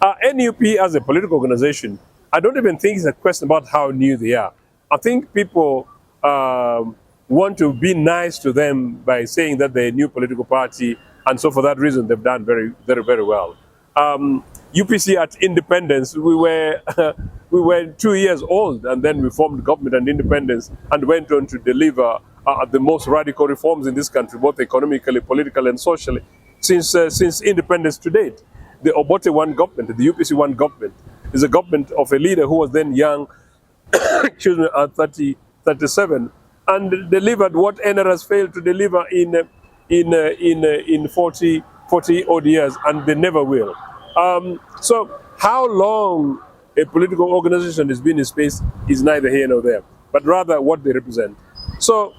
NUP as a political organization, I don't even think it's a question about how new they are. I think people want to be nice to them by saying that they're a new political party, and so for that reason, they've done very, very, very well. UPC at independence, we were we were 2 years old, and then we formed government and independence, and went on to deliver the most radical reforms in this country, both economically, politically, and socially, since independence to date. The Obote one government, the UPC one government, is a government of a leader who was then young, excuse me, at 37, and delivered what NRS failed to deliver in 40 odd years, and they never will. So how long a political organization has been in space is neither here nor there, but rather what they represent. So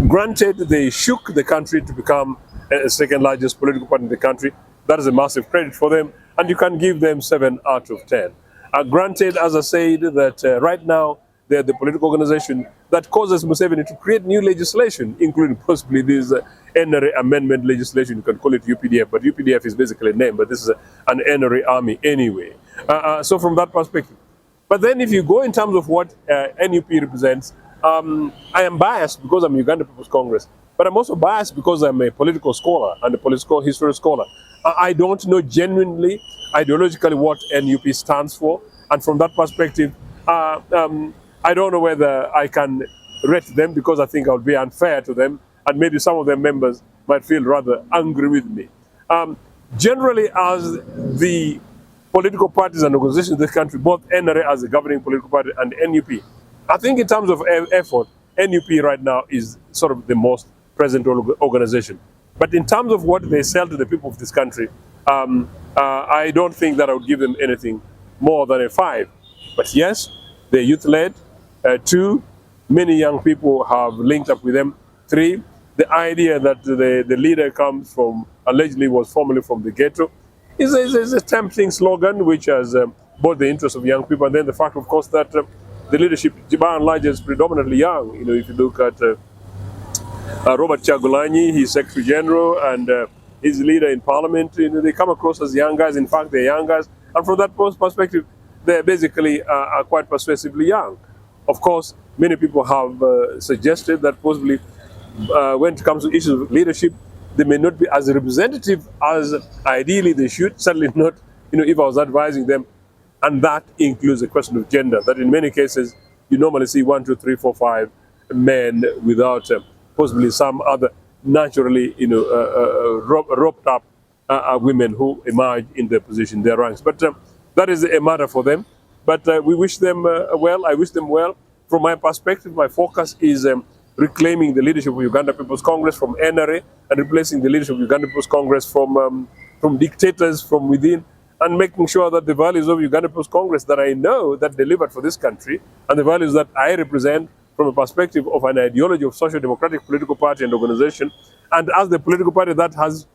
granted, they shook the country to become a second largest political party in the country. That is a massive credit for them, and you can give them 7 out of 10. Granted, as I said, that right now they're the political organization that causes Museveni to create new legislation, including possibly this NRA amendment legislation. You can call it UPDF, but UPDF is basically a name, but this is an NRA army anyway. So from that perspective. But then if you go in terms of what NUP represents, I am biased because I'm Uganda People's Congress, but I'm also biased because I'm a political scholar and a political history scholar. I don't know genuinely, ideologically, what NUP stands for, and from that perspective, I don't know whether I can rate them, because I think I would be unfair to them, and maybe some of their members might feel rather angry with me. Generally, as the political parties and organizations in this country, both NRA as a governing political party and NUP, I think in terms of effort, NUP right now is sort of the most present organization. But in terms of what they sell to the people of this country, I don't think that I would give them anything more than a 5. But yes, they're youth-led. 2, many young people have linked up with them. 3, the idea that the leader comes from, allegedly was formerly from the ghetto, is a tempting slogan which has both the interests of young people, and then the fact, of course, that the leadership, by and large, is predominantly young. You know, if you look at Robert Chagulanyi, his Secretary General, and his leader in Parliament, you know, they come across as young guys. In fact, they're young guys, and from that perspective, they're basically are quite persuasively young. Of course, many people have suggested that possibly when it comes to issues of leadership, they may not be as representative as ideally they should. Certainly not, you know, if I was advising them. And that includes the question of gender, that in many cases, you normally see 1, 2, 3, 4, 5 men without possibly some other naturally, you know, roped up women who emerge in their position, their ranks. But that is a matter for them. But we wish them well. I wish them well. From my perspective, my focus is reclaiming the leadership of Uganda People's Congress from NRA, and replacing the leadership of Uganda People's Congress from dictators from within, and making sure that the values of Uganda People's Congress that I know that delivered for this country, and the values that I represent from a perspective of an ideology of social democratic political party and organization, and as the political party that has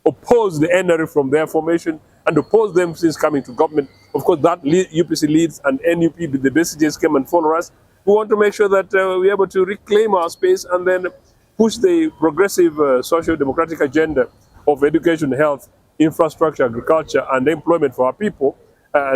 opposed the NRA from their formation and opposed them since coming to government, of course that UPC leads, and NUP, the messages came and follow us. We want to make sure that we're able to reclaim our space and then push the progressive social democratic agenda of education, health, infrastructure, agriculture, and employment for our people,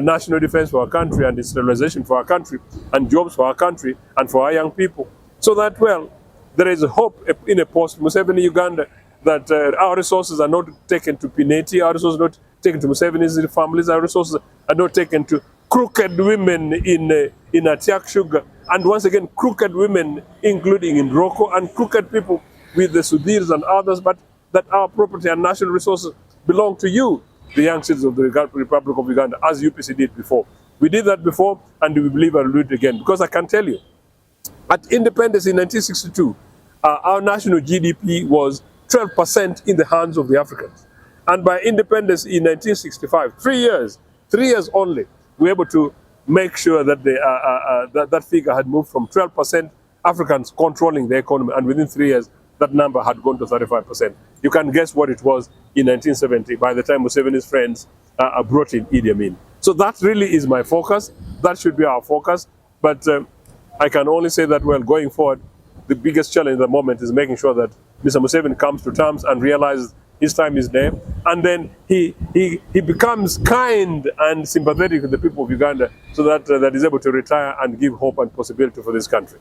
national defense for our country, and industrialization for our country, and jobs for our country, and for our young people. So that, well, there is a hope in a post-Museveni Uganda that our resources are not taken to Pineti, our resources are not taken to Museveni's families, our resources are not taken to crooked women in Atiak Sugar, and once again, crooked women, including in Roko, and crooked people with the Sudhirs and others, but that our property and national resources belong to you, the young citizens of the Republic of Uganda, as UPC did before. We did that before, and we believe I'll do it again. Because I can tell you, at independence in 1962, our national GDP was 12% in the hands of the Africans. And by independence in 1965, 3 years only, we were able to make sure that that figure had moved from 12% Africans controlling the economy, and within 3 years, that number had gone to 35%. You can guess what it was in 1970 by the time Museveni's friends brought in Idi Amin. So that really is my focus. That should be our focus. But I can only say that, well, going forward, the biggest challenge at the moment is making sure that Mr. Museveni comes to terms and realizes his time is there, and then he becomes kind and sympathetic to the people of Uganda, so that that is able to retire and give hope and possibility for this country.